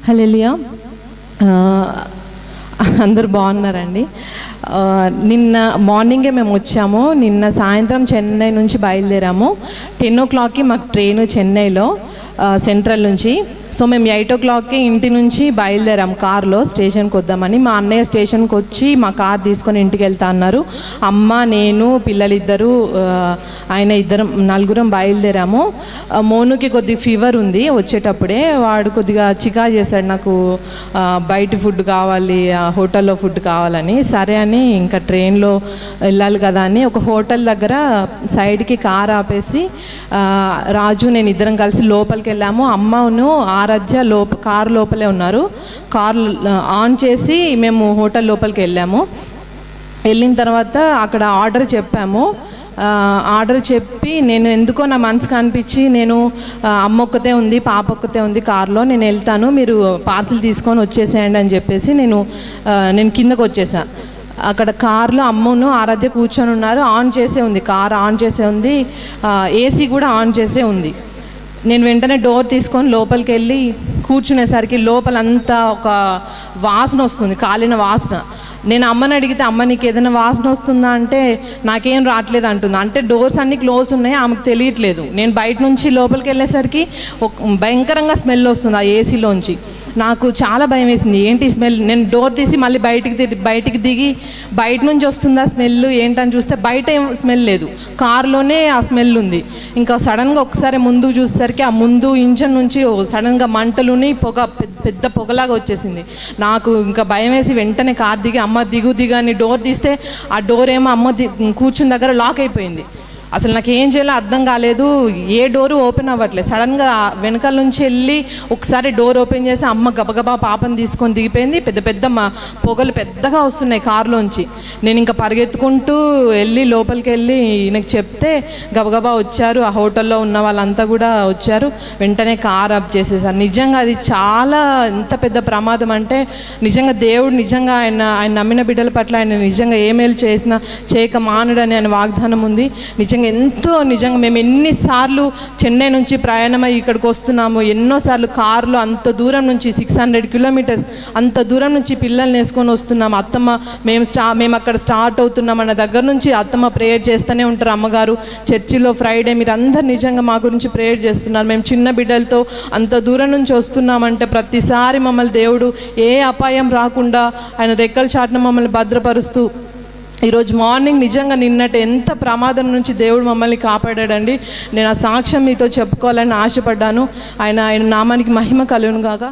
హల్లెలూయా. అందరు బాగున్నారండి. నిన్న మార్నింగే మేము వచ్చాము. నిన్న సాయంత్రం చెన్నై నుంచి బయలుదేరాము. 10 o'clockకి మాకు ట్రైన్ చెన్నైలో సెంట్రల్ నుంచి. సో మేము 8 o'clockకి ఇంటి నుంచి బయలుదేరాం కార్లో స్టేషన్కి వద్దామని. మా అన్నయ్య స్టేషన్కి వచ్చి మా కార్ తీసుకొని ఇంటికి వెళ్తా అన్నారు. అమ్మ, నేను, పిల్లలిద్దరూ, ఆయన ఇద్దరం, నలుగురం బయలుదేరాము. మోనుకి కొద్దిగా ఫీవర్ ఉంది. వచ్చేటప్పుడే వాడు కొద్దిగా చికా చేశాడు, నాకు బయట ఫుడ్ కావాలి, హోటల్లో ఫుడ్ కావాలని. సరే అని ఇంకా ట్రైన్లో వెళ్ళాలి కదా అని ఒక హోటల్ దగ్గర సైడ్కి కార్ ఆపేసి రాజు, నేను ఇద్దరం కలిసి లోపలికి వెళ్ళాము. అమ్మను ఆరాధ్య కారు లోపలే ఉన్నారు. కార్ ఆన్ చేసి మేము హోటల్ లోపలికి వెళ్ళాము. వెళ్ళిన తర్వాత అక్కడ ఆర్డర్ చెప్పాము. ఆర్డర్ చెప్పి నేను ఎందుకో నా మనసుకు అనిపించి, నేను అమ్మ ఒక్కతే ఉంది, పాప ఒక్కతే ఉంది కారులో, నేను వెళ్తాను, మీరు పార్సిల్ తీసుకొని వచ్చేసేయండి అని చెప్పేసి నేను కిందకు వచ్చేసా. అక్కడ కార్లో అమ్మను ఆరాధ్య కూర్చొని ఉన్నారు. ఆన్ చేసే ఉంది, కార్ ఆన్ చేసే ఉంది, ఏసీ కూడా ఆన్ చేసే ఉంది. నేను వెంటనే డోర్ తీసుకొని లోపలికి వెళ్ళి కూర్చునేసరికి లోపలంతా ఒక వాసన వస్తుంది, కాలిన వాసన. నేను అమ్మని అడిగితే, అమ్మ నీకు ఏదైనా వాసన వస్తుందా అంటే నాకేం రావట్లేదు అంటుంది. అంటే డోర్స్ అన్నీ క్లోజ్ ఉన్నాయి, ఆమెకు తెలియట్లేదు. నేను బయట నుంచి లోపలికి వెళ్ళేసరికి భయంకరంగా స్మెల్ వస్తుంది ఆ ఏసీలోంచి. నాకు చాలా భయం వేసింది, ఏంటి స్మెల్. నేను డోర్ తీసి మళ్ళీ బయటికి దిగి బయట నుంచి వస్తుందా స్మెల్ ఏంటని చూస్తే బయట ఏం స్మెల్ లేదు, కారులోనే ఆ స్మెల్ ఉంది. ఇంకా సడన్గా ఒకసారి ముందుకు చూసేసరికి ఆ ముందు ఇంజన్ నుంచి సడన్గా మంటలుని పెద్ద పొగలాగా వచ్చేసింది. నాకు ఇంకా భయం వేసి వెంటనే కార్ దిగి, అమ్మ దిగు అని డోర్ తీస్తే ఆ డోర్ ఏమో అమ్మ కూర్చుని దగ్గర లాక్ అయిపోయింది. అసలు నాకు ఏం చేయాలో అర్థం కాలేదు, ఏ డోరు ఓపెన్ అవ్వట్లేదు. సడన్గా వెనకాల నుంచి వెళ్ళి ఒకసారి డోర్ ఓపెన్ చేసి అమ్మ గబగబా పాపను తీసుకొని దిగిపోయింది. పెద్ద పొగలు పెద్దగా వస్తున్నాయి కారులోంచి. నేను ఇంకా పరిగెత్తుకుంటూ వెళ్ళి లోపలికి వెళ్ళి ఈయనకు చెప్తే గబగబా వచ్చారు, ఆ హోటల్లో ఉన్న వాళ్ళంతా కూడా వచ్చారు. వెంటనే కార్ ఆఫ్ చేసేసారు. నిజంగా అది చాలా ఎంత పెద్ద ప్రమాదం అంటే, నిజంగా దేవుడు నిజంగా ఆయన నమ్మిన బిడ్డల పట్ల ఆయన నిజంగా ఏ మేలు చేసినా చేయక మానడని ఆయన వాగ్దానం ఉంది. నిజంగా మేము ఎన్నిసార్లు చెన్నై నుంచి ప్రయాణమై ఇక్కడికి వస్తున్నాము, ఎన్నోసార్లు కారులో అంత దూరం నుంచి 600 kilometers అంత దూరం నుంచి పిల్లల్ని వేసుకొని వస్తున్నాము. అత్తమ్మ మేము అక్కడ స్టార్ట్ అవుతున్నాం అన్న దగ్గర నుంచి అత్తమ్మ ప్రేయర్ చేస్తూనే ఉంటారు. అమ్మగారు చర్చిలో ఫ్రైడే మీరు అందరు నిజంగా మా గురించి ప్రేయర్ చేస్తున్నారు. మేము చిన్న బిడ్డలతో అంత దూరం నుంచి వస్తున్నామంటే ప్రతిసారి మమ్మల్ని దేవుడు ఏ అపాయం రాకుండా ఆయన రెక్కల చాటున మమ్మల్ని భద్రపరుస్తూ ఈరోజు మార్నింగ్ నిజంగా నిన్నటి ఎంత ప్రమాదం నుంచి దేవుడు మమ్మల్ని కాపాడాడండి. నేను ఆ సాక్ష్యం మీతో చెప్పుకోవాలని ఆశపడ్డాను. ఆయన నామానికి మహిమ కలుగును గాక.